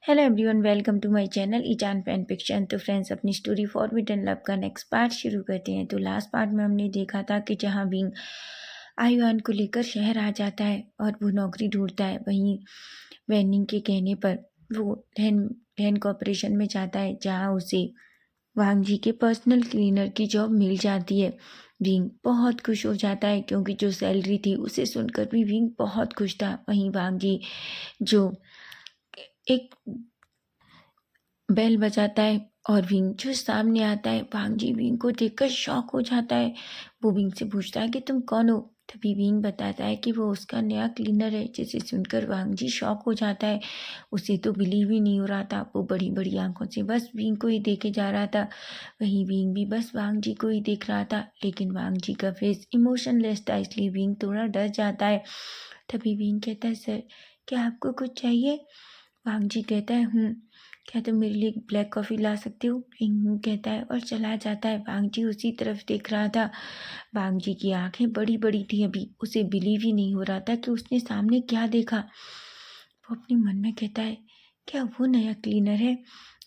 Hello everyone, welcome to my channel ईचान fan fiction. तो friends, अपनी स्टोरी फॉरबिडन लव का नेक्स्ट पार्ट शुरू करते हैं। तो लास्ट पार्ट में हमने देखा था कि जहां विंग आयुआन को लेकर शहर आ जाता है और वो नौकरी ढूंढता है, वहीं वैनिंग के कहने पर वो लैन कॉरपोरेशन में जाता है, जहां उसे वांग जी के पर्सनल क्लीनर की जॉब मिल जाती है। विंग बहुत खुश हो जाता है क्योंकि जो सैलरी थी उसे सुनकर भी विंग बहुत खुश था। वहीं वांग जी जो एक बेल बजाता है और विंग जो सामने आता है, वांग जी विंग को देखकर शॉक हो जाता है। वो विंग से पूछता है कि तुम कौन हो। तभी विंग बताता है कि वो उसका नया क्लीनर है, जिसे सुनकर वांग जी शॉक हो जाता है। उसे तो बिलीव ही नहीं हो रहा था। वो बड़ी बड़ी आंखों से बस विंग को ही देखे जा रहा था। वहीं विंग भी बस वांग जी को ही देख रहा था, लेकिन वांग जी का फेस इमोशनलेस था, इसलिए विंग थोड़ा डर जाता है। तभी विंग कहता है, सर क्या आपको कुछ चाहिए? वांग जी कहता है, क्या तुम मेरे लिए ब्लैक कॉफ़ी ला सकते हो? विंग कहता है और चला जाता है। वांग जी उसी तरफ देख रहा था। वांग जी की आंखें बड़ी बड़ी थी। अभी उसे बिलीव ही नहीं हो रहा था कि उसने सामने क्या देखा। वो अपने मन में कहता है, क्या वो नया क्लीनर है?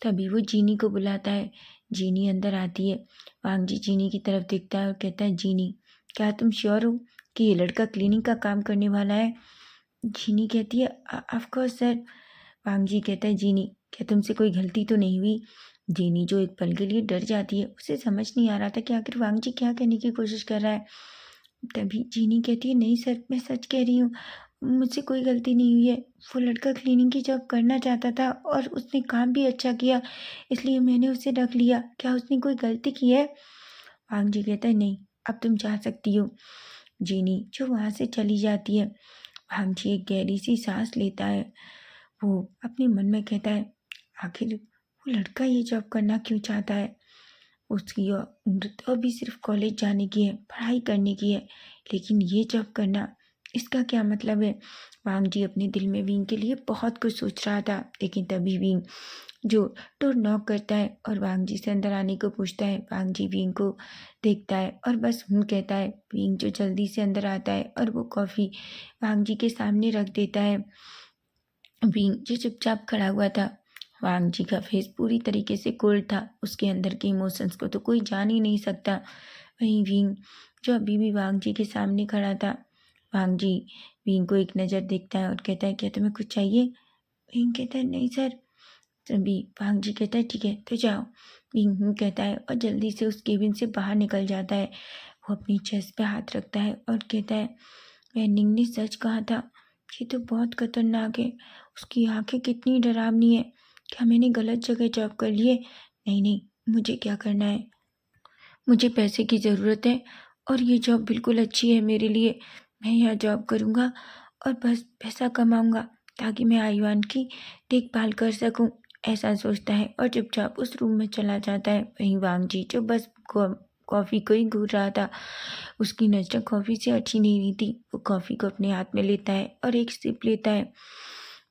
तभी वो जीनी को बुलाता है। जीनी अंदर आती है। वांग जी जीनी की तरफ देखता है और कहता है, जीनी क्या तुम श्योर हो कि ये लड़का क्लीनिंग का काम करने वाला है? जीनी कहती है, ऑफ कोर्स सर। वांग जी कहता है, जीनी क्या तुमसे कोई गलती तो नहीं हुई? जीनी जो एक पल के लिए डर जाती है, उसे समझ नहीं आ रहा था कि आखिर वांग जी क्या कहने की कोशिश कर रहा है। तभी जीनी कहती है, नहीं सर, मैं सच कह रही हूँ, मुझसे कोई गलती नहीं हुई है। वो लड़का क्लीनिंग की जॉब करना चाहता था और उसने काम भी अच्छा किया, इसलिए मैंने उसे रख लिया। क्या उसने कोई गलती की है? वांग जी कहता है, नहीं, अब तुम जा सकती हो। जीनी जो वहाँ से चली जाती है। वांग जी एक गहरी सी सांस लेता है। वो अपने मन में कहता है, आखिर वो लड़का ये जॉब करना क्यों चाहता है? उसकी उम्र तो अभी सिर्फ कॉलेज जाने की है, पढ़ाई करने की है, लेकिन ये जॉब करना, इसका क्या मतलब है? वांग जी अपने दिल में विंग के लिए बहुत कुछ सोच रहा था, लेकिन तभी विंग जो डोर नॉक करता है और वांग जी से अंदर आने को पूछता है। वांग जी विंग को देखता है और बस कहता है। विंग जो जल्दी से अंदर आता है और वो कॉफ़ी वांग जी के सामने रख देता है। विंग जो चुपचाप खड़ा हुआ था। वांग जी का फेस पूरी तरीके से कोल्ड था। उसके अंदर के इमोशंस को तो कोई जान ही नहीं सकता। वहीं विंग जो अभी भी वांग जी के सामने खड़ा था। वांग जी विंग को एक नज़र देखता है और कहता है, क्या तुम्हें कुछ चाहिए? विंग कहता है, नहीं सर। तभी वांग जी कहता है, ठीक है तो जाओ। विंग कहता है और जल्दी से उस केबिन से बाहर निकल जाता है। वो अपनी चेस्ट पे हाथ रखता है और कहता है, वेनिंग ने सच कहा था, ये तो बहुत खतरनाक है। उसकी आंखें कितनी डरावनी है। क्या मैंने गलत जगह जॉब कर ली है? नहीं नहीं, मुझे क्या करना है, मुझे पैसे की ज़रूरत है और ये जॉब बिल्कुल अच्छी है मेरे लिए। मैं यहाँ जॉब करूँगा और बस पैसा कमाऊँगा ताकि मैं आयुआन की देखभाल कर सकूँ। ऐसा सोचता है और चुपचाप उस रूम में चला जाता है। वहीं वांग जी जो बस कॉफ़ी को ही घूर रहा था, उसकी नज़र कॉफ़ी से हटी नहीं रही थी। वो कॉफ़ी को अपने हाथ में लेता है और एक सिप लेता है।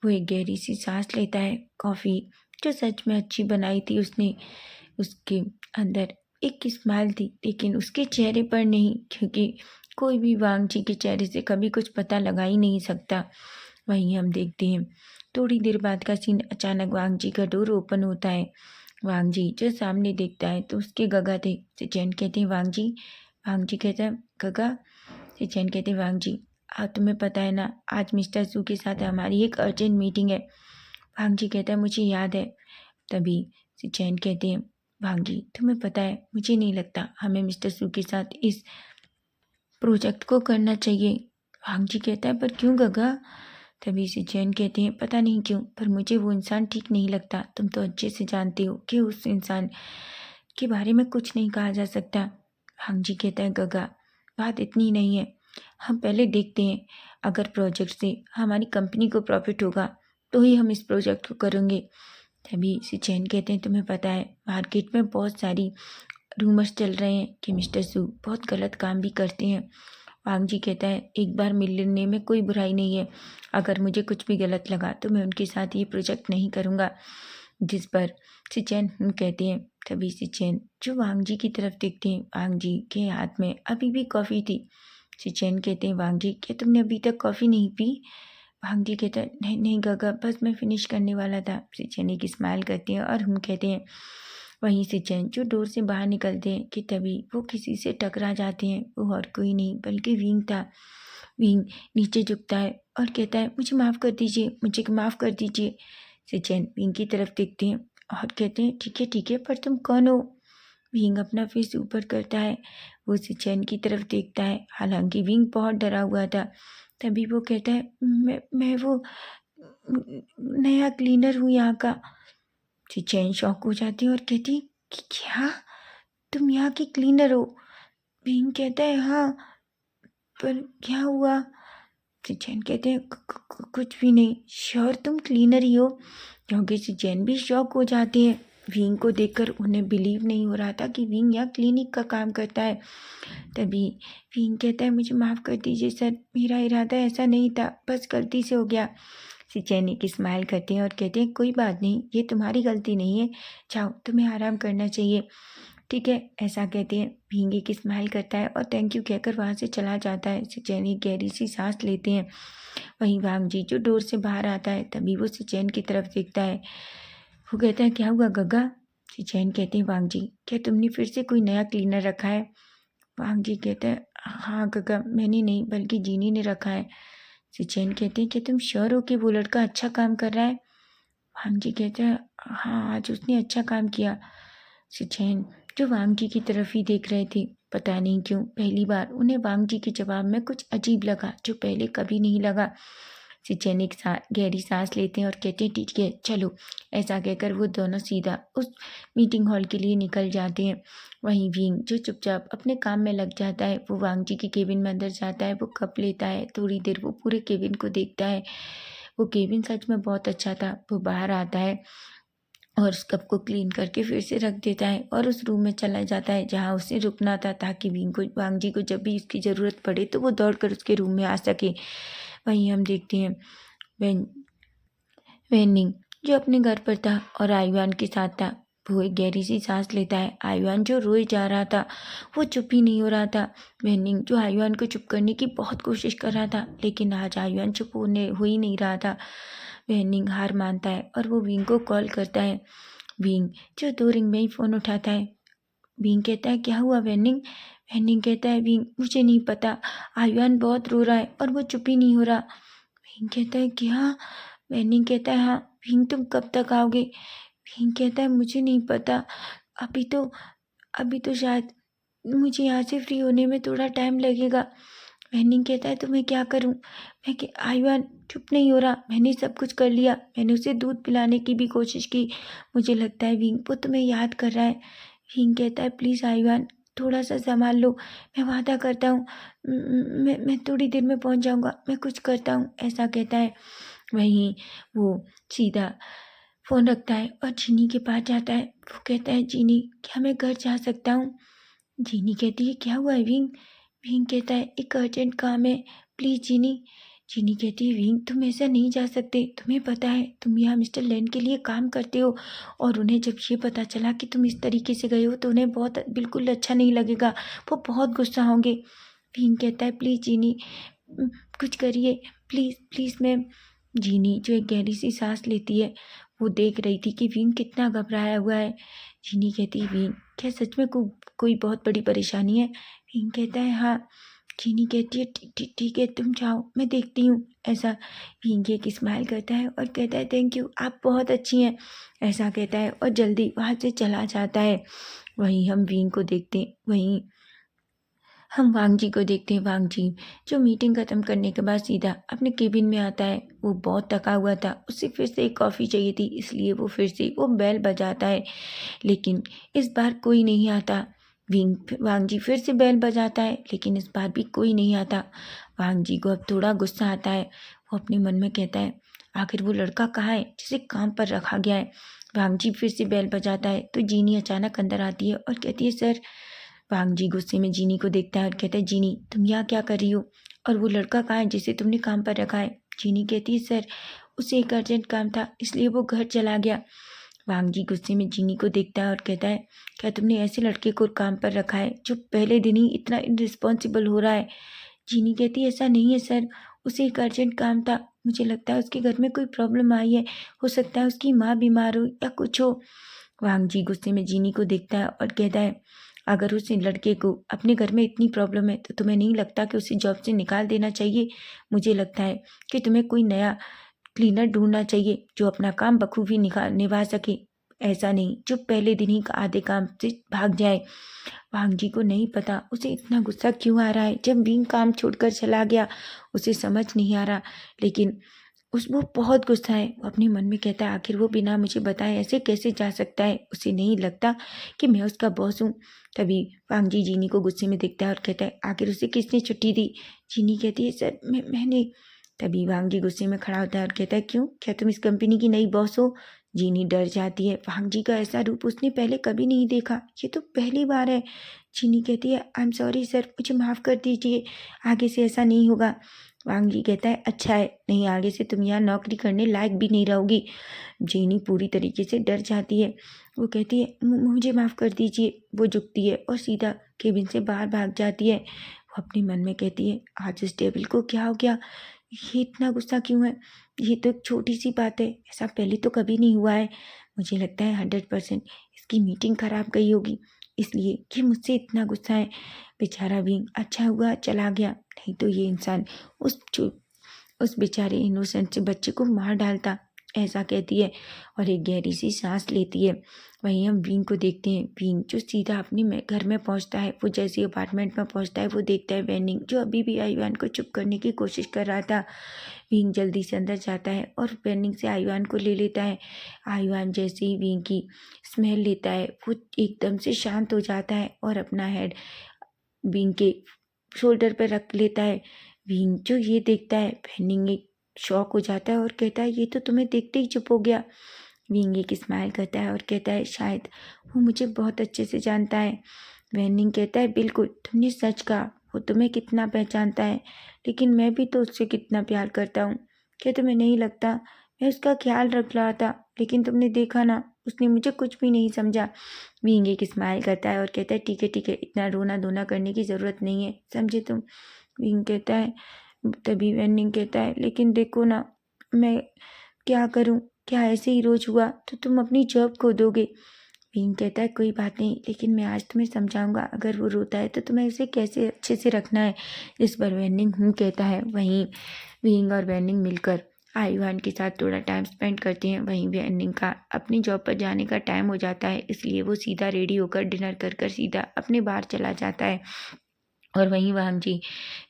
वो एक गहरी सी सांस लेता है। कॉफ़ी जो सच में अच्छी बनाई थी उसने, उसके अंदर एक स्माइल थी, लेकिन उसके चेहरे पर नहीं, क्योंकि कोई भी वांग जी के चेहरे से कभी कुछ पता लगा ही नहीं सकता। वहीं हम देखते हैं थोड़ी देर बाद का सीन, अचानक वांग जी का डोर ओपन होता है। वांग जी जो सामने देखता है तो उसके गगा थे। सिचेन कहते हैं, वांग जी। वांग जी कहते हैं, गगा। सिचेन कहते हैं, वांग जी तुम्हें पता है ना, आज मिस्टर सू के साथ हमारी एक अर्जेंट मीटिंग है। वांग जी कहता है, मुझे याद है। तभी सिचेन कहते हैं, वांग जी तुम्हें पता है, मुझे नहीं लगता हमें मिस्टर सू के साथ इस प्रोजेक्ट को करना चाहिए। वांग जी कहता है, पर क्यों गगा? तभी से जैन कहते हैं, पता नहीं क्यों, पर मुझे वो इंसान ठीक नहीं लगता। तुम तो अच्छे से जानते हो कि उस इंसान के बारे में कुछ नहीं कहा जा सकता। वांग जी कहता है, गगा बात इतनी नहीं है, हम पहले देखते हैं, अगर प्रोजेक्ट से हमारी कंपनी को प्रॉफिट होगा तो ही हम इस प्रोजेक्ट को करेंगे। तभी से जैन कहते हैं, तुम्हें पता है मार्केट में बहुत सारी रूमर्स चल रहे हैं कि मिस्टर सू बहुत गलत काम भी करते हैं। वांग जी कहता है, एक बार मिल लेने में कोई बुराई नहीं है। अगर मुझे कुछ भी गलत लगा तो मैं उनके साथ ये प्रोजेक्ट नहीं करूँगा। जिस पर सिचैन कहते हैं। तभी सिचैन जो वांग जी की तरफ देखते हैं, वांग जी के हाथ में अभी भी कॉफ़ी थी। सिचैन कहते हैं, वांग जी क्या तुमने अभी तक कॉफ़ी नहीं पी? भांग जी कहता है, नहीं नहीं गगा, बस मैं फिनिश करने वाला था। सिचैन एक स्माइल करते हैं और हम कहते हैं। वहीं सिचैन जो डोर से बाहर निकलते हैं कि तभी वो किसी से टकरा जाते हैं। वो और कोई नहीं बल्कि विंग था। विंग नीचे झुकता है और कहता है, मुझे माफ़ कर दीजिए, मुझे माफ़ कर दीजिए। सिचैन विंग की तरफ देखते हैं और कहते हैं, ठीक है, पर तुम कौन हो? विंग अपना फेस ऊपर करता है। वो सिचैन की तरफ देखता है, हालांकि विंग बहुत डरा हुआ था। तभी वो कहता है, मैं वो नया क्लीनर हूँ यहाँ का। सिचैन शॉक हो जाती है और कहती है कि क्या तुम यहाँ की क्लीनर हो? विंग कहता है, हाँ, पर क्या हुआ? सिचैन कहते हैं, कुछ भी नहीं। श्योर तुम क्लीनर ही हो? क्योंकि सिचैन भी शॉक हो जाते हैं। विंग को देखकर उन्हें बिलीव नहीं हो रहा था कि विंग यहाँ क्लिनिक का काम करता है। तभी विंग कहता है, मुझे माफ़ कर दीजिए सर, मेरा इरादा ऐसा नहीं था, बस गलती से हो गया। सिचैन एक स्माइल करते हैं और कहते हैं, कोई बात नहीं, ये तुम्हारी गलती नहीं है, जाओ तुम्हें आराम करना चाहिए। ठीक है, ऐसा कहते हैं। विंग एक स्माइल करता है और थैंक यू कहकर वहाँ से चला जाता है। सिचैन एक गहरी सी सांस लेते हैं। वहीं वांग जी जो डोर से बाहर आता है, तभी वो सिचैन की तरफ देखता है। वो कहता है, क्या हुआ गग्गा? सिचैन कहते हैं, वांग जी क्या तुमने फिर से कोई नया क्लीनर रखा है? वांग जी कहते हैं, हाँ गग्गा, मैंने नहीं बल्कि जीनी ने रखा है। सिचैन कहते हैं, क्या तुम श्योर हो कि वो लड़का अच्छा काम कर रहा है? वांग जी कहते हैं, हाँ आज उसने अच्छा काम किया। सिचैन जो वांग जी की तरफ ही देख रहे थे, पता नहीं क्यों पहली बार उन्हें वांग जी के जवाब में कुछ अजीब लगा जो पहले कभी नहीं लगा। सिचैन एक गहरी सांस लेते हैं और कहते हैं, ठीक है चलो। ऐसा कहकर वो दोनों सीधा उस मीटिंग हॉल के लिए निकल जाते हैं। वहीं विंग जो चुपचाप अपने काम में लग जाता है, वो वांग जी के केबिन में अंदर जाता है। वो कप लेता है, थोड़ी देर वो पूरे केबिन को देखता है। वो केबिन सच में बहुत अच्छा था। वो बाहर आता है और उस कप को क्लीन करके फिर से रख देता है और उस रूम में चला जाता है जहाँ उसे रुकना था, ताकि वांग जी को जब भी उसकी ज़रूरत पड़े तो वो दौड़कर उसके रूम में आ सके। वहीं हम देखते हैं वेन वेनिंग जो अपने घर पर था और आयुआन के साथ था। वो एक गहरी सी सांस लेता है। आयुआन जो रोए जा रहा था, वो चुप ही नहीं हो रहा था। वेनिंग जो आयुआन को चुप करने की बहुत कोशिश कर रहा था, लेकिन आज आयुआन चुप हो ही नहीं रहा था। वेनिंग हार मानता है और वो विंग को कॉल करता है। विंग जो 2 रिंग में ही फ़ोन उठाता है। विंग कहता है, क्या हुआ वेनिंग? वेनिंग कहता है, विंग मुझे नहीं पता, आयुआन बहुत रो रहा है और वो चुप ही नहीं हो रहा। विंग कहता है, क्या? वेनिंग कहता है, हाँ। विंग तुम कब तक आओगे? विंग कहता है, मुझे नहीं पता, अभी तो अभी तो शायद मुझे यहाँ से फ्री होने में थोड़ा टाइम लगेगा। वेनिंग कहता है, तो मैं क्या करूँ? आयुआन चुप नहीं हो रहा, मैंने सब कुछ कर लिया, मैंने उसे दूध पिलाने की भी कोशिश की, मुझे लगता है विंग वो तुम्हें याद कर रहा है। विंग कहता है, प्लीज़ आयुआन थोड़ा सा संभाल लो, मैं वादा करता हूँ, मैं थोड़ी देर में पहुँच जाऊँगा, मैं कुछ करता हूँ, ऐसा कहता है। वहीं वो सीधा फ़ोन रखता है और जीनी के पास जाता है। वो कहता है, जीनी क्या मैं घर जा सकता हूँ? जीनी कहती है, क्या हुआ है विंग? विंग कहता है, एक अर्जेंट काम है, प्लीज़ जीनी। जीनी कहती है, विंग तुम ऐसा नहीं जा सकते, तुम्हें पता है तुम यहाँ मिस्टर लैन के लिए काम करते हो, और उन्हें जब ये पता चला कि तुम इस तरीके से गए हो तो उन्हें बहुत बिल्कुल अच्छा नहीं लगेगा, वो बहुत गुस्सा होंगे। विंग कहता है, प्लीज़ जीनी कुछ करिए, प्लीज़ प्लीज़ मैम। जीनी जो एक गहरी सी सांस लेती है, वो देख रही थी कि विंग कितना घबराया हुआ है। जीनी कहती है, विंग क्या सच में कोई बहुत बड़ी परेशानी है? विंग कहता है, हाँ। जीनी कहती है, ठीक है तुम जाओ, मैं देखती हूँ। ऐसा विंग एक स्माइल करता है और कहता है, थैंक यू, आप बहुत अच्छी हैं, ऐसा कहता है और जल्दी वहाँ से चला जाता है। वहीं हम विंग को देखते हैं। वहीं हम वांग जी को देखते हैं। वांग जी जो मीटिंग ख़त्म करने के बाद सीधा अपने केबिन में आता है। वो बहुत थका हुआ था, उसे फिर से एक कॉफ़ी चाहिए थी, इसलिए वो फिर से वो बेल बजाता है, लेकिन इस बार कोई नहीं आता। वांग जी फिर से बेल बजाता है, लेकिन इस बार भी कोई नहीं आता। वांग जी को अब थोड़ा गुस्सा आता है। वो अपने मन में कहता है, आखिर वो लड़का कहाँ है जिसे काम पर रखा गया है? वांग जी फिर से बेल बजाता है तो जीनी अचानक अंदर आती है और कहती है, सर। वांग जी गुस्से में जीनी को देखता है और कहता है, जीनी तुम यहाँ क्या कर रही हो, और वो लड़का कहाँ है जिसे तुमने काम पर रखा है? जीनी कहती है, सर उसे एक अर्जेंट काम था, इसलिए वो घर चला गया। वांग जी गुस्से में जीनी को देखता है और कहता है, क्या तुमने ऐसे लड़के को काम पर रखा है जो पहले दिन ही इतना इनरिस्पॉन्सिबल हो रहा है? जीनी कहती है, ऐसा नहीं है सर, उसे एक अर्जेंट काम था, मुझे लगता है उसके घर में कोई प्रॉब्लम आई है, हो सकता है उसकी माँ बीमार हो या कुछ हो। वांग जी गुस्से में जीनी को देखता है और कहता है, अगर उस लड़के को अपने घर में इतनी प्रॉब्लम है तो तुम्हें नहीं लगता कि उसे जॉब से निकाल देना चाहिए? मुझे लगता है कि तुम्हें कोई नया क्लीनर ढूंढना चाहिए जो अपना काम बखूबी निभा सके, ऐसा नहीं जो पहले दिन ही आधे काम से भाग जाए। वांग जी को नहीं पता उसे इतना गुस्सा क्यों आ रहा है। जब विंग काम छोड़कर चला गया उसे समझ नहीं आ रहा, लेकिन वो बहुत गुस्सा है। वो अपने मन में कहता है, आखिर वो बिना मुझे बताए ऐसे कैसे जा सकता है? उसे नहीं लगता कि मैं उसका बॉस हूँ। तभी वांग जी जीनी को गुस्से में देखता है और कहता है, आखिर उसे किसने छुट्टी दी? जीनी कहती है, सर मैंने। तभी वांग जी गुस्से में खड़ा होता है और कहता है, क्यों, क्या तुम इस कंपनी की नई बॉस हो? जीनी डर जाती है। वांग जी का ऐसा रूप उसने पहले कभी नहीं देखा, ये तो पहली बार है। जीनी कहती है, आई एम सॉरी सर, मुझे माफ़ कर दीजिए, आगे से ऐसा नहीं होगा। वांग जी कहता है, अच्छा है, नहीं आगे से तुम यहाँ नौकरी करने लायक भी नहीं रहोगी। जीनी पूरी तरीके से डर जाती है। वो कहती है, मुझे माफ़ कर दीजिए। वो झुकती है और सीधा केबिन से बाहर भाग जाती है। वो अपने मन में कहती है, आज इस टेबल को क्या हो गया, ये इतना गुस्सा क्यों है? ये तो एक छोटी सी बात है, ऐसा पहले तो कभी नहीं हुआ है। मुझे लगता है 100% इसकी मीटिंग खराब गई होगी, इसलिए कि मुझसे इतना गुस्सा है। बेचारा भी अच्छा हुआ चला गया, नहीं तो ये इंसान उस बेचारे इनोसेंट से बच्चे को मार डालता, ऐसा कहती है और एक गहरी सी सांस लेती है। वहीं हम विंग को देखते हैं। विंग जो सीधा अपने घर में पहुंचता है, वो जैसे अपार्टमेंट में पहुंचता है वो देखता है वेनिंग जो अभी भी आयुआन को चुप करने की कोशिश कर रहा था। विंग जल्दी से अंदर जाता है और वेनिंग से आयुआन को ले लेता है। आयुआन जैसे ही विंग की स्मेल लेता है वो एकदम से शांत हो जाता है और अपना हेड विंग के शोल्डर पर रख लेता है। विंग जो ये देखता है, वेनिंग एक शॉक हो जाता है और कहता है, ये तो तुम्हें देखते ही चुप हो गया। विंग एक स्माइल करता है और कहता है, शायद वो मुझे बहुत अच्छे से जानता है। वेनिंग कहता है, बिल्कुल, तुमने सच कहा, वो तुम्हें कितना पहचानता है, लेकिन मैं भी तो उससे कितना प्यार करता हूँ। क्या तुम्हें नहीं लगता? मैं उसका ख्याल रख रहा था, लेकिन तुमने देखा ना, उसने मुझे कुछ भी नहीं समझा। विंग एक स्माइल करता है और कहता है, ठीक है ठीक है, इतना रोना धोना करने की ज़रूरत नहीं है, समझे तुम? विंग कहता है। तभी वेनिंग कहता है, लेकिन देखो ना, मैं क्या करूं? क्या ऐसे ही रोज हुआ तो तुम अपनी जॉब खो दोगे? विंग कहता है, कोई बात नहीं, लेकिन मैं आज तुम्हें समझाऊंगा, अगर वो रोता है तो तुम्हें उसे कैसे अच्छे से रखना है। इस पर वेनिंग कहता है। वहीं विंग और वेनिंग मिलकर आयुआन के साथ थोड़ा टाइम स्पेंड करते हैं। वहीं वेनिंग का अपनी जॉब पर जाने का टाइम हो जाता है, इसलिए वो सीधा रेडी होकर डिनर कर सीधा अपने बार चला जाता है। और वहीं वांग जी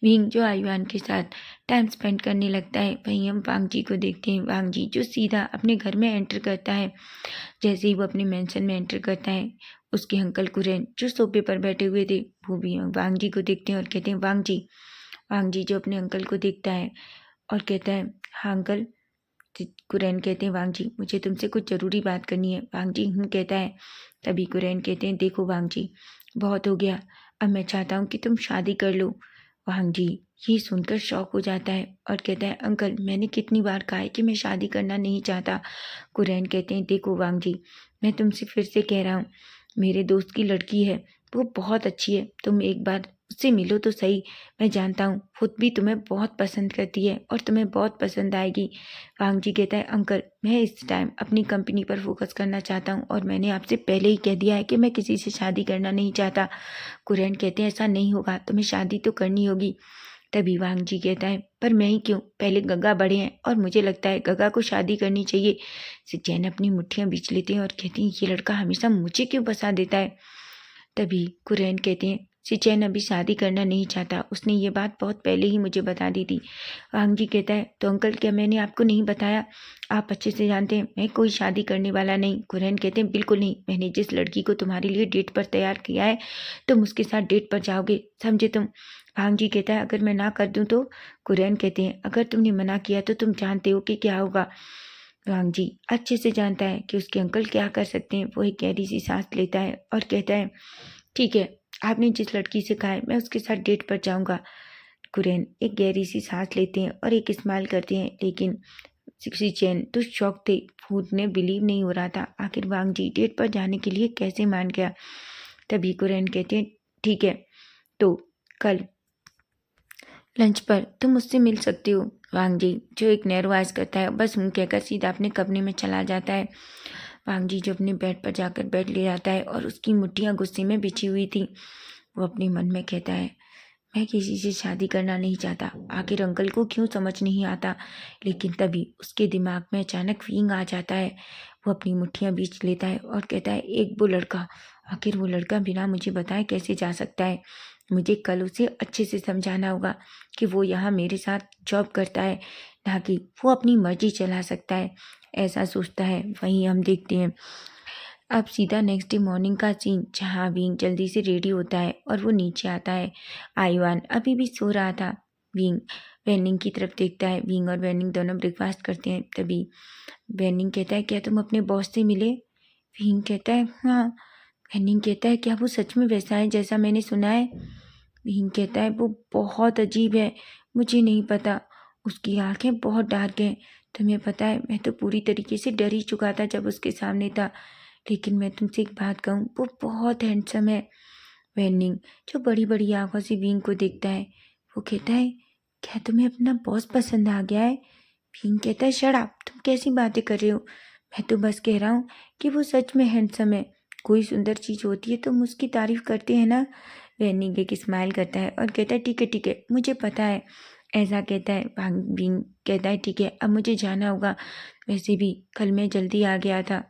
विंग जो आयुआन के साथ टाइम स्पेंड करने लगता है। वहीं हम वांग जी को देखते हैं। वांग जी जो सीधा अपने घर में एंटर करता है। जैसे ही वो अपने मेंशन में एंटर करता है, उसके अंकल कुरेन जो सोफे पर बैठे हुए थे वो भी वांग जी को देखते हैं और कहते हैं, वांग जी। वांग जी जो अपने अंकल को देखता है और कहता है, हाँ अंकल। कुरैन कहते हैं, वांग जी मुझे तुमसे कुछ ज़रूरी बात करनी है। वांग जी कहता है। तभी कुरैन कहते हैं, देखो वांग जी, बहुत हो गया, अब मैं चाहता हूँ कि तुम शादी कर लो। वांग जी ये सुनकर शॉक हो जाता है और कहता है, अंकल मैंने कितनी बार कहा है कि मैं शादी करना नहीं चाहता। कुरैन कहते हैं, देखो वांग जी, मैं तुमसे फिर से कह रहा हूँ, मेरे दोस्त की लड़की है, वो बहुत अच्छी है, तुम एक बार उससे मिलो तो सही। मैं जानता हूँ खुद भी तुम्हें बहुत पसंद करती है और तुम्हें बहुत पसंद आएगी। वांग जी कहता है, अंकल मैं इस टाइम अपनी कंपनी पर फोकस करना चाहता हूँ और मैंने आपसे पहले ही कह दिया है कि मैं किसी से शादी करना नहीं चाहता। कुरैन कहते हैं, ऐसा नहीं होगा, तुम्हें शादी तो करनी होगी। तभी वांग जी कहता है, पर मैं ही क्यों, पहले गगा बड़े हैं और मुझे लगता है गगा को शादी करनी चाहिए। सिचैन अपनी मुट्ठियां बीच लेते हैं और कहती हैं, ये लड़का हमेशा मुझे क्यों फंसा देता है। तभी कुरैन कहते हैं, सिचैन अभी शादी करना नहीं चाहता, उसने ये बात बहुत पहले ही मुझे बता दी थी। वांग जी कहता है, तो अंकल क्या मैंने आपको नहीं बताया? आप अच्छे से जानते हैं मैं कोई शादी करने वाला नहीं। कुरैन कहते हैं, बिल्कुल नहीं, मैंने जिस लड़की को तुम्हारे लिए डेट पर तैयार किया है तुम उसके साथ डेट पर जाओगे, समझे तुम? वांग जी कहता है, अगर मैं ना कर दूं तो? कुरैन कहते हैं, अगर तुमने मना किया तो तुम जानते हो कि क्या होगा। वांग जी अच्छे से जानता है कि उसके अंकल क्या कर सकते हैं। वो एक गहरी सी सांस लेता है और कहता है, ठीक है, आपने जिस लड़की से कहा है मैं उसके साथ डेट पर जाऊंगा। कुरैन एक गहरी सी सांस लेते हैं और एक स्माइल करते हैं, लेकिन सिचैन तो शौक थे, खुद ने बिलीव नहीं हो रहा था, आखिर वांग जी डेट पर जाने के लिए कैसे मान गया। तभी कुरैन कहते हैं, ठीक है, तो कल लंच पर तुम मुझसे मिल सकते हो। वांग जी जो एक नैरो आइज करता है बस कहकर सीधा अपने कमरे में चला जाता है। वांग जी जो अपने बेड पर जाकर बेड ले आता है और उसकी मुट्ठियाँ गुस्से में बिछी हुई थी। वो अपने मन में कहता है, मैं किसी से शादी करना नहीं चाहता, आखिर अंकल को क्यों समझ नहीं आता। लेकिन तभी उसके दिमाग में अचानक वींग आ जाता है। वो अपनी मुट्ठियाँ बीच लेता है और कहता है, एक वो लड़का, आखिर वो लड़का बिना मुझे बताए कैसे जा सकता है। मुझे कल उसे अच्छे से समझाना होगा कि वो यहाँ मेरे साथ जॉब करता है, ना कि वो अपनी मर्जी चला सकता है। ऐसा सोचता है। वहीं हम देखते हैं अब सीधा नेक्स्ट डे मॉर्निंग का सीन, जहाँ विंग जल्दी से रेडी होता है और वो नीचे आता है। आईवान अभी भी सो रहा था। विंग वेनिंग की तरफ देखता है। विंग और वेनिंग दोनों ब्रेकफास्ट करते हैं। तभी वेनिंग कहता है, क्या तुम अपने बॉस से मिले? विंग कहता है, हाँ। वेनिंग कहता है, क्या वो सच में वैसा है जैसा मैंने सुना है? विंग कहता है, वो बहुत अजीब है, मुझे नहीं पता। उसकी आंखें बहुत डार्क हैं। तुम्हें पता है, मैं तो पूरी तरीके से डर ही चुका था जब उसके सामने था। लेकिन मैं तुमसे एक बात कहूँ, वो बहुत हैंडसम है। वेनिंग जो बड़ी बड़ी आंखों से विंग को देखता है, वो कहता है, क्या तुम्हें अपना बॉस पसंद आ गया है? विंग कहता है, शट अप, तुम कैसी बातें कर रहे हो? मैं तो बस कह रहा हूँ कि वो सच में हैंडसम है। कोई सुंदर चीज़ होती है तो हम उसकी तारीफ करते हैं ना। वेनिंग एक स्माइल करता है और कहता है, ठीक है, मुझे पता है। ऐसा कहता है। विंग कहता है, ठीक है, अब मुझे जाना होगा। वैसे भी कल मैं जल्दी आ गया था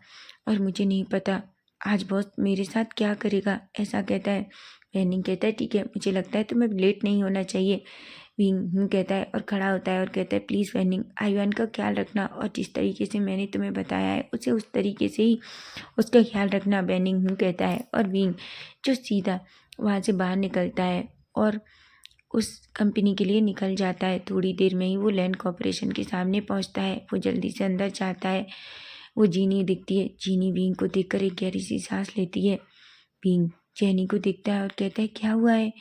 और मुझे नहीं पता आज बॉस मेरे साथ क्या करेगा। ऐसा कहता है। वेनिंग कहता है, ठीक है, मुझे लगता है तुम्हें लेट नहीं होना चाहिए। विंग कहता है और खड़ा होता है और कहता है, प्लीज़ वेनिंग, आयुआन का ख्याल रखना और जिस तरीके से मैंने तुम्हें बताया है उसे उस तरीके से ही उसका ख्याल रखना। वेनिंग कहता है और विंग जो सीधा वहाँ से बाहर निकलता है और उस कंपनी के लिए निकल जाता है। थोड़ी देर में ही वो लैंड कॉर्पोरेशन के सामने पहुँचता है। वो जल्दी से अंदर जाता है। वो जीनी दिखती है। जीनी विंग को देखकर एक गहरी सी सांस लेती है। विंग जेनी को देखता है और कहता है, क्या हुआ है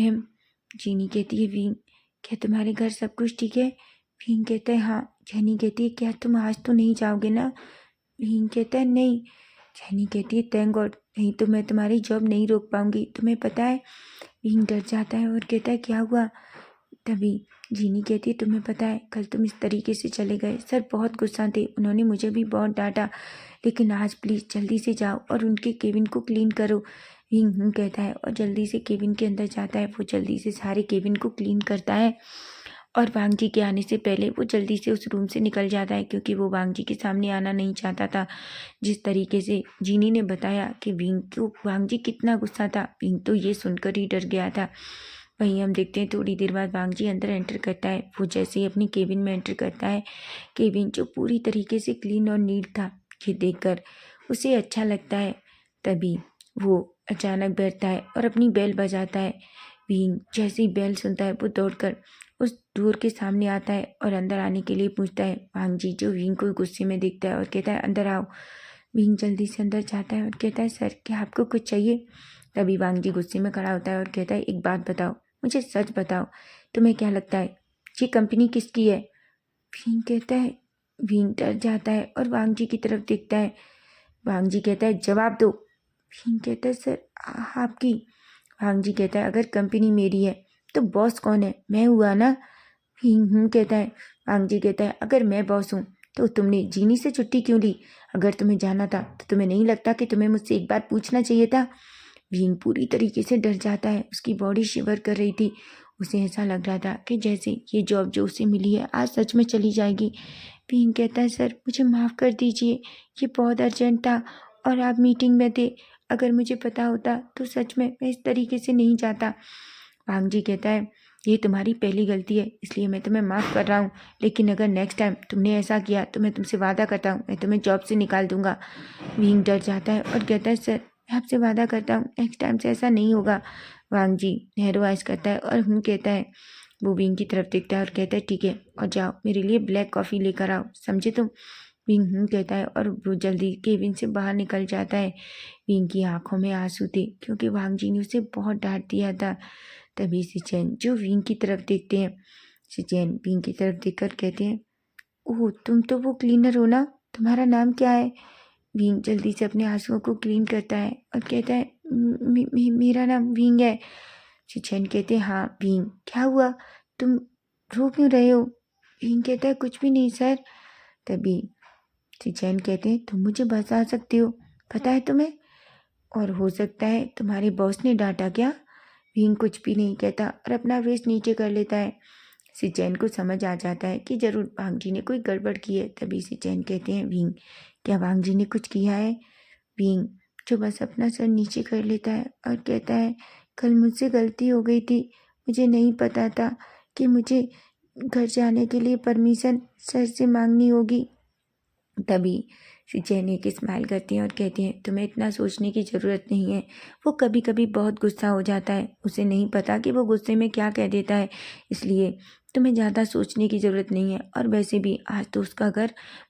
मैम? जीनी कहती है, विंग, क्या तुम्हारे घर सब कुछ ठीक है? विंग कहता है, हाँ। जेनी कहती है, क्या तुम आज तो नहीं जाओगे ना? विंग कहता है, नहीं। जेनी कहती है, थैंक गॉड, नहीं तो मैं तुम्हारी जॉब नहीं रोक पाऊंगी, तुम्हें पता है। विंग डर जाता है और कहता है, क्या हुआ? तभी जीनी कहती है, तुम्हें पता है कल तुम इस तरीके से चले गए, सर बहुत गुस्सा थे, उन्होंने मुझे भी बहुत डांटा। लेकिन आज प्लीज़ जल्दी से जाओ और उनके केबिन को क्लीन करो। विंग कहता है और जल्दी से केबिन के अंदर जाता है। वो जल्दी से सारे केबिन को क्लीन करता है और वांग जी के आने से पहले वो जल्दी से उस रूम से निकल जाता है, क्योंकि वो वांग जी के सामने आना नहीं चाहता था। जिस तरीके से जीनी ने बताया कि विंग को वांग जी कितना गुस्सा था, विंग तो ये सुनकर ही डर गया था। वहीं हम देखते हैं थोड़ी देर बाद वांग जी अंदर एंटर करता है। वो जैसे ही अपनी केबिन में एंटर करता है, केबिन जो पूरी तरीके से क्लीन और नीट था, ये देखकर उसे अच्छा लगता है। तभी वो अचानक बैठता है और अपनी बेल बजाता है। विंग जैसे ही बेल सुनता है वो दौड़कर उस डोर के सामने आता है और अंदर आने के लिए पूछता है। वांग जी जो विंग को गुस्से में देखता है और कहता है, अंदर आओ। विंग जल्दी से अंदर जाता है और कहता है, सर क्या आपको कुछ चाहिए? तभी वांग जी गुस्से में खड़ा होता है और कहता है, एक बात बताओ, मुझे सच बताओ, तुम्हें क्या लगता है ये कंपनी किसकी है? विंग कहता है। विंग डर जाता है और वांग जी की तरफ देखता है। वांग जी कहता है, जवाब दो। विंग कहता है, सर आपकी। वांग जी कहता है, अगर कंपनी मेरी है तो बॉस कौन है? मैं हुआ ना। कहता है। वांग जी कहता है, अगर मैं बॉस हूँ तो तुमने जीनी से छुट्टी क्यों ली? अगर तुम्हें जाना था तो तुम्हें नहीं लगता कि तुम्हें मुझसे एक बार पूछना चाहिए था? विंग पूरी तरीके से डर जाता है। उसकी बॉडी शिवर कर रही थी। उसे ऐसा लग रहा था कि जैसे ये जॉब जो उसे मिली है आज सच में चली जाएगी। विंग कहता है, सर मुझे माफ़ कर दीजिए, ये बहुत अर्जेंट था और आप मीटिंग में थे। अगर मुझे पता होता तो सच में मैं इस तरीके से नहीं जाता। वांग जी कहता है, ये तुम्हारी पहली गलती है, इसलिए मैं तुम्हें माफ़ कर रहा हूँ। लेकिन अगर नेक्स्ट टाइम तुमने ऐसा किया तो मैं तुमसे वादा करता हूँ, मैं तुम्हें जॉब से निकाल दूंगा। विंग डर जाता है और कहता है, सर मैं आपसे वादा करता हूँ नेक्स्ट टाइम से ऐसा नहीं होगा। वांग जी नेहरू करता है और कहता है। वो विंग की तरफ देखता है और कहता है, ठीक है, और जाओ मेरे लिए ब्लैक कॉफ़ी लेकर आओ, समझे तुम? विंग कहता है और वो जल्दी केबिन से बाहर निकल जाता है। विंग की आंखों में आंसू थे, क्योंकि वांग जी ने उसे बहुत डांट दिया था। तभी सिचेन जो विंग की तरफ देखते हैं, सिचेन विंग की तरफ देखकर कहते हैं, ओह तुम तो वो क्लीनर हो ना, तुम्हारा नाम क्या है? विंग जल्दी से अपने आंसुओं को क्लीन करता है और कहता है, मेरा नाम विंग है। सिचेन कहते हैं, हाँ विंग, क्या हुआ, तुम रो क्यों रहे हो? भीम कहता है कुछ भी नहीं सर। तभी सिचैन कहते हैं तुम मुझे बता सकते हो, पता है तुम्हें, और हो सकता है तुम्हारे बॉस ने डांटा क्या। भीम कुछ भी नहीं कहता और अपना वेश नीचे कर लेता है। सिचैन को समझ आ जाता है कि जरूर भांग जी ने कोई गड़बड़ की है। तभी सिचैन कहते हैं भीम क्या भांग जी ने कुछ किया है। भीम जो बस अपना सर नीचे कर लेता है और कहता है कल मुझसे गलती हो गई थी, मुझे नहीं पता था कि मुझे घर जाने के लिए परमिशन सर से मांगनी होगी। तभी सिचैन एक स्माइल करती हैं और कहती हैं तुम्हें इतना सोचने की ज़रूरत नहीं है। वो कभी कभी बहुत गुस्सा हो जाता है, उसे नहीं पता कि वो गुस्से में क्या कह देता है, इसलिए तुम्हें ज़्यादा सोचने की ज़रूरत नहीं है। और वैसे भी आज तो उसका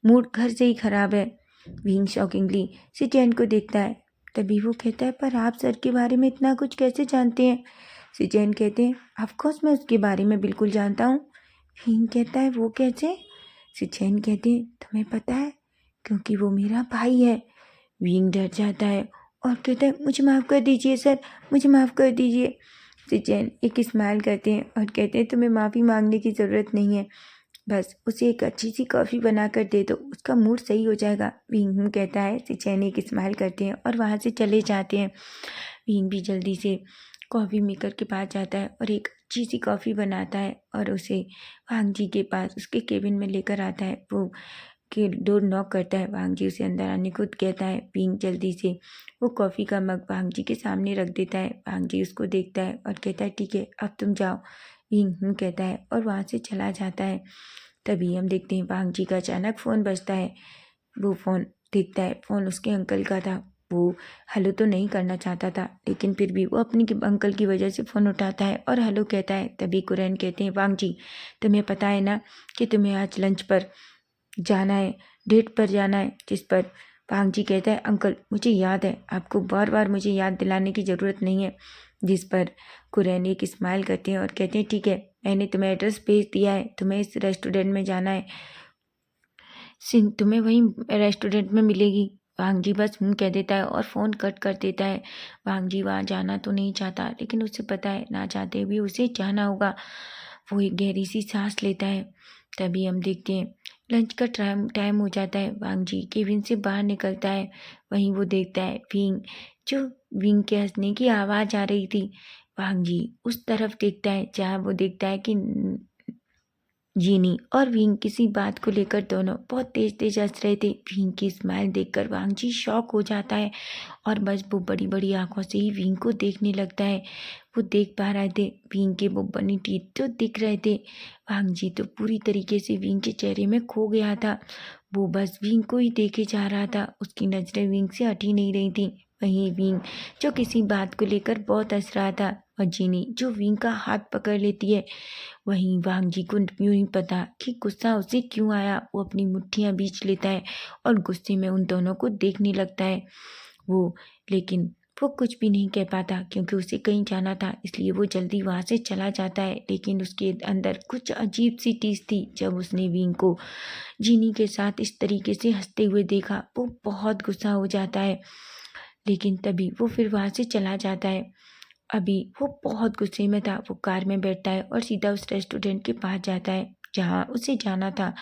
मूड घर से ही ख़राब है। विंग शॉकिंगली सिचैन को देखता है। तभी वो कहता है पर आप सर के बारे में इतना कुछ कैसे जानते हैं। सिचैन कहते हैं ऑफकोर्स मैं उसके बारे में बिल्कुल जानता हूँ। विंग कहता है वो कैसे। सिचैन कहते हैं तुम्हें पता है क्योंकि वो मेरा भाई है। विंग डर जाता है और कहता है मुझे माफ़ कर दीजिए सर, मुझे माफ़ कर दीजिए। सिचैन एक स्माइल करते हैं और कहते हैं तुम्हें माफ़ी मांगने की ज़रूरत नहीं है, बस उसे एक अच्छी सी कॉफ़ी बना कर दे दो, उसका मूड सही हो जाएगा। विंग कहता है। सिचैन एक स्माइल करते हैं और वहाँ से चले जाते हैं। विंग भी जल्दी से कॉफ़ी मेकर के पास जाता है और एक अच्छी सी कॉफ़ी बनाता है और उसे वांग जी के पास उसके केबिन में लेकर आता है। वो के डोर नॉक करता है। वांग जी उसे अंदर आने को कहता है। पिंग जल्दी से वो कॉफ़ी का मग वांग जी के सामने रख देता है। वांग जी उसको देखता है और कहता है ठीक है अब तुम जाओ। पिंग कहता है और वहाँ से चला जाता है। तभी हम देखते हैं वांग जी का अचानक फ़ोन बजता है। वो फ़ोन देखता है, फ़ोन उसके अंकल का था। वो हेलो तो नहीं करना चाहता था लेकिन फिर भी वो अपनी अंकल की वजह से फ़ोन उठाता है और हेलो कहता है। तभी कुरैन कहते हैं वांग जी तुम्हें पता है ना कि तुम्हें आज लंच पर जाना है, डेट पर जाना है। जिस पर वांग जी कहता है अंकल मुझे याद है, आपको बार बार मुझे याद दिलाने की ज़रूरत नहीं है। जिस पर कुरैन एक स्माइल करते हैं और कहते हैं ठीक है मैंने तुम्हें एड्रेस भेज दिया है, तुम्हें इस रेस्टोरेंट में जाना है, सिंह तुम्हें वहीं रेस्टोरेंट में मिलेगी। वांग जी बस कह देता है और फ़ोन कट कर देता है। वांग जी वहाँ जाना तो नहीं चाहता लेकिन उसे पता है ना चाहते भी उसे जाना होगा। वो एक गहरी सी सांस लेता है। तभी हम देखते हैं लंच का टाइम टाइम हो जाता है। वांग जी केबिन से बाहर निकलता है। वहीं वो देखता है विंग, जो विंग के हंसने की आवाज़ आ रही थी। वांग जी उस तरफ देखता है जहाँ वो देखता है कि जीनी और विंग किसी बात को लेकर दोनों बहुत तेज तेज हंस रहे थे। विंग की स्माइल देखकर वांग जी शॉक हो जाता है और बस वो बड़ी बड़ी आंखों से ही विंग को देखने लगता है। वो देख पा रहे थे विंग के वो बनी टीथ तो दिख रहे थे। वांग जी तो पूरी तरीके से विंग के चेहरे में खो गया था। वो बस विंग को ही देखे जा रहा था, उसकी नजरें विंग से हटी नहीं रही थी। वहीं विंग जो किसी बात को लेकर बहुत हंस रहा था और जीनी जो विंग का हाथ पकड़ लेती है। वहीं वांग जी को यूं नहीं पता कि गुस्सा उसे क्यों आया। वो अपनी मुट्ठियां बीच लेता है और गुस्से में उन दोनों को देखने लगता है। वो लेकिन वो कुछ भी नहीं कह पाता क्योंकि उसे कहीं जाना था, इसलिए वो जल्दी वहाँ से चला जाता है। लेकिन उसके अंदर कुछ अजीब सी चीज़ थी। जब उसने विंग को जीनी के साथ इस तरीके से हंसते हुए देखा वो बहुत गुस्सा हो जाता है। लेकिन तभी वो फिर वहाँ से चला जाता है। अभी वो बहुत गुस्से में था। वो कार में बैठता है और सीधा उस रेस्टोरेंट के पास जाता है जहाँ उसे जाना था।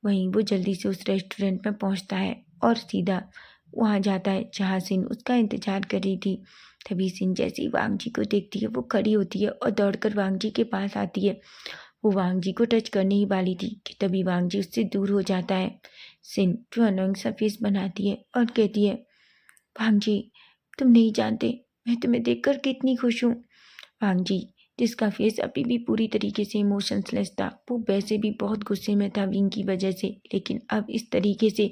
वहीं वो जल्दी से उस रेस्टोरेंट में पहुँचता है और सीधा वहाँ जाता है जहाँ सिन उसका इंतजार कर रही थी। तभी सिन जैसे ही वांग जी को देखती है वो खड़ी होती है और दौड़कर वांग जी के पास आती है। वो वांग जी को टच करने ही वाली थी कि तभी वांग जी उससे दूर हो जाता है। सिन जो अनोइंग सा फेस बनाती है और कहती है वांग जी तुम नहीं जानते मैं तुम्हें देखकर कितनी खुश हूँ। वांग जी जिसका फेस अभी भी पूरी तरीके से इमोशंसलेस था, वो वैसे भी बहुत गुस्से में था विंग की वजह से, लेकिन अब इस तरीके से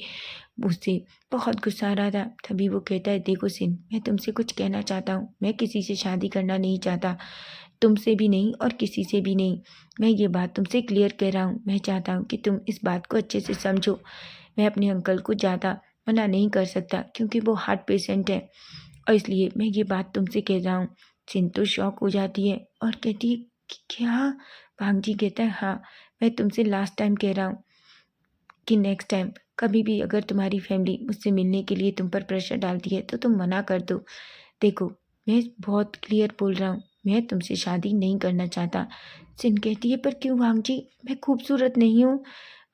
उससे बहुत गुस्सा आ रहा था। तभी वो कहता है देखो सिन मैं तुमसे कुछ कहना चाहता हूँ, मैं किसी से शादी करना नहीं चाहता, तुमसे भी नहीं और किसी से भी नहीं। मैं ये बात तुमसे क्लियर कह रहा हूँ। मैं चाहता हूँ कि तुम इस बात को अच्छे से समझो। मैं अपने अंकल को ज़्यादा मना नहीं कर सकता क्योंकि वो हार्ट पेशेंट है और इसलिए मैं ये बात तुमसे कह रहा हूँ। चिंतु शॉक हो जाती है और कहती है कि क्या। भांग जी कहता है हाँ मैं तुमसे लास्ट टाइम कह रहा हूँ कि नेक्स्ट टाइम कभी भी अगर तुम्हारी फैमिली मुझसे मिलने के लिए तुम पर प्रेशर डालती है तो तुम मना कर दो। देखो मैं बहुत क्लियर बोल रहा हूँ, मैं तुमसे शादी नहीं करना चाहता। सिन कहती है, पर क्यों वांग जी, मैं खूबसूरत नहीं हूँ?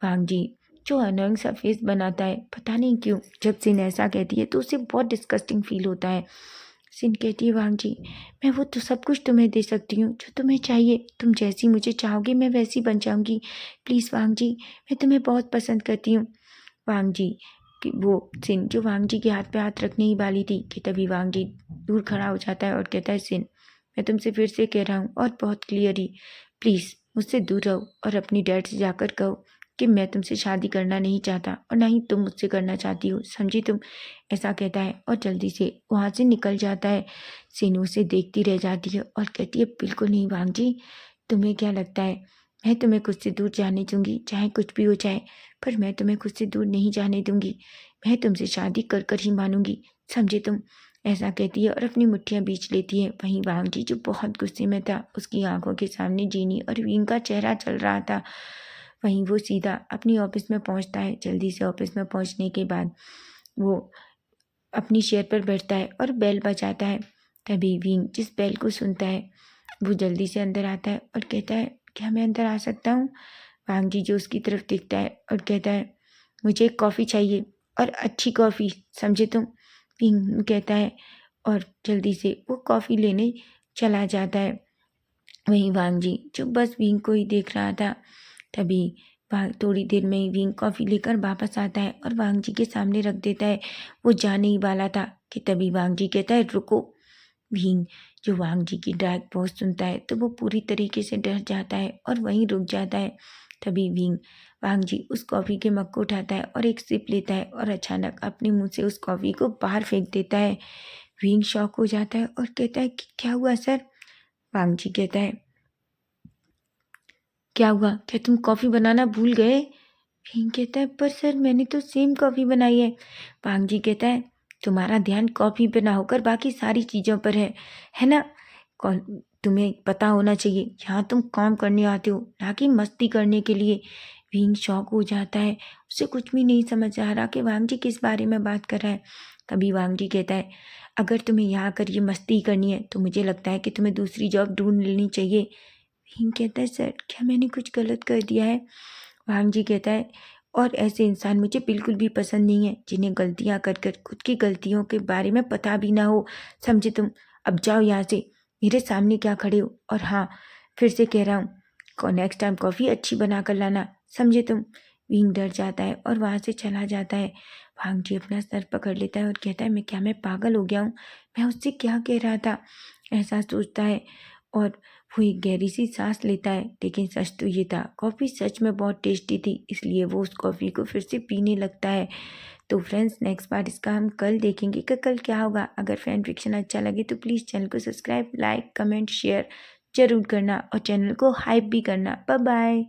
वांग जी जो अनंग सा फेस बनाता है, पता नहीं क्यों जब सिन ऐसा कहती है तो उसे बहुत डिस्कस्टिंग फील होता है। सिन कहती है, वांग जी मैं वो तो सब कुछ तुम्हें दे सकती हूँ जो तुम्हें चाहिए। तुम जैसी मुझे चाहोगे मैं वैसी बन जाऊंगी। प्लीज़ वांग जी, मैं तुम्हें बहुत पसंद करती हूँ। वांग जी कि वो सिन जो वांग जी के हाथ पे हाथ रखने ही वाली थी कि तभी वांग जी दूर खड़ा हो जाता है और कहता है, सिन मैं तुमसे फिर से कह रहा हूँ और बहुत क्लियरली, प्लीज़ मुझसे दूर रहो और अपनी डैड से जाकर कहो कि मैं तुमसे शादी करना नहीं चाहता और ना ही तुम मुझसे करना चाहती हो, समझी तुम? ऐसा कहता है और जल्दी से वहाँ से निकल जाता है। सिन उसे देखती रह जाती है और कहती है, बिल्कुल नहीं वांग जी, तुम्हें क्या लगता है मैं तुम्हें खुद से दूर जाने दूंगी? चाहे कुछ भी हो जाए, पर मैं तुम्हें खुद से दूर नहीं जाने दूंगी। मैं तुमसे शादी कर कर ही मानूंगी, समझे तुम? ऐसा कहती है और अपनी मुट्ठियां बीच लेती है। वहीं वांग जी जो बहुत गुस्से में था, उसकी आंखों के सामने जीनी और विंग का चेहरा चल रहा था। वहीं वो सीधा अपनी ऑफिस में पहुंचता है। जल्दी से ऑफिस में पहुंचने के बाद वो अपनी चेयर पर बैठता है और बेल बजाता है। तभी विंग जिस बेल को सुनता है वो जल्दी से अंदर आता है और कहता है, क्या मैं अंदर आ सकता हूँ? वांग जी जो उसकी तरफ देखता है और कहता है, मुझे एक कॉफ़ी चाहिए और अच्छी कॉफ़ी, समझे तुम? विंग कहता है और जल्दी से वो कॉफ़ी लेने चला जाता है। वहीं वांग जी जो बस विंग को ही देख रहा था, तभी वांग थोड़ी देर में ही विंग कॉफ़ी लेकर वापस आता है और वांग जी के सामने रख देता है। वो जाने ही वाला था कि तभी वांग जी कहता है, रुको। विंग जो वांग जी की डायरेक्ट पहुँच सुनता है तो वो पूरी तरीके से डर जाता है और वहीं रुक जाता है। तभी विंग वांग जी उस कॉफ़ी के मग को उठाता है और एक सिप लेता है और अचानक अपने मुंह से उस कॉफ़ी को बाहर फेंक देता है। विंग शॉक हो जाता है और कहता है कि क्या हुआ सर? वांग जी कहता है, क्या हुआ, क्या तुम कॉफ़ी बनाना भूल गए? विंग कहता है, पर सर मैंने तो सेम कॉफ़ी बनाई है। वांग जी कहता है, तुम्हारा ध्यान कॉफ़ी पे ना होकर बाकी सारी चीज़ों पर है ना? तुम्हें पता होना चाहिए यहाँ तुम काम करने आते हो, ना कि मस्ती करने के लिए। विंग शॉक हो जाता है, उसे कुछ भी नहीं समझ आ रहा कि वांग जी किस बारे में बात कर रहा है। तभी वांग जी कहता है, अगर तुम्हें यहाँ आकर ये मस्ती करनी है तो मुझे लगता है कि तुम्हें दूसरी जॉब ढूंढ लेनी चाहिए। विंग कहता है, सर क्या मैंने कुछ गलत कर दिया है? वांग जी कहता है, और ऐसे इंसान मुझे बिल्कुल भी पसंद नहीं है जिन्हें गलतियां कर कर खुद की गलतियों के बारे में पता भी ना हो, समझे तुम? अब जाओ यहाँ से, मेरे सामने क्या खड़े हो? और हाँ, फिर से कह रहा हूँ, नेक्स्ट टाइम कॉफ़ी अच्छी बना कर लाना, समझे तुम? विंग डर जाता है और वहाँ से चला जाता है। वांग जी अपना सर पकड़ लेता है और कहता है, मैं पागल हो गया हूँ? मैं उससे क्या कह रहा था? ऐसा सोचता है और वो एक गहरी सी सांस लेता है। लेकिन सच तो ये था, कॉफ़ी सच में बहुत टेस्टी थी, इसलिए वो उस कॉफ़ी को फिर से पीने लगता है। तो फ्रेंड्स, नेक्स्ट पार्ट इसका हम कल देखेंगे कि कल क्या होगा। अगर फैन फिक्शन अच्छा लगे तो प्लीज़ चैनल को सब्सक्राइब, लाइक, कमेंट, शेयर जरूर करना और चैनल को हाइप भी करना। Bye bye.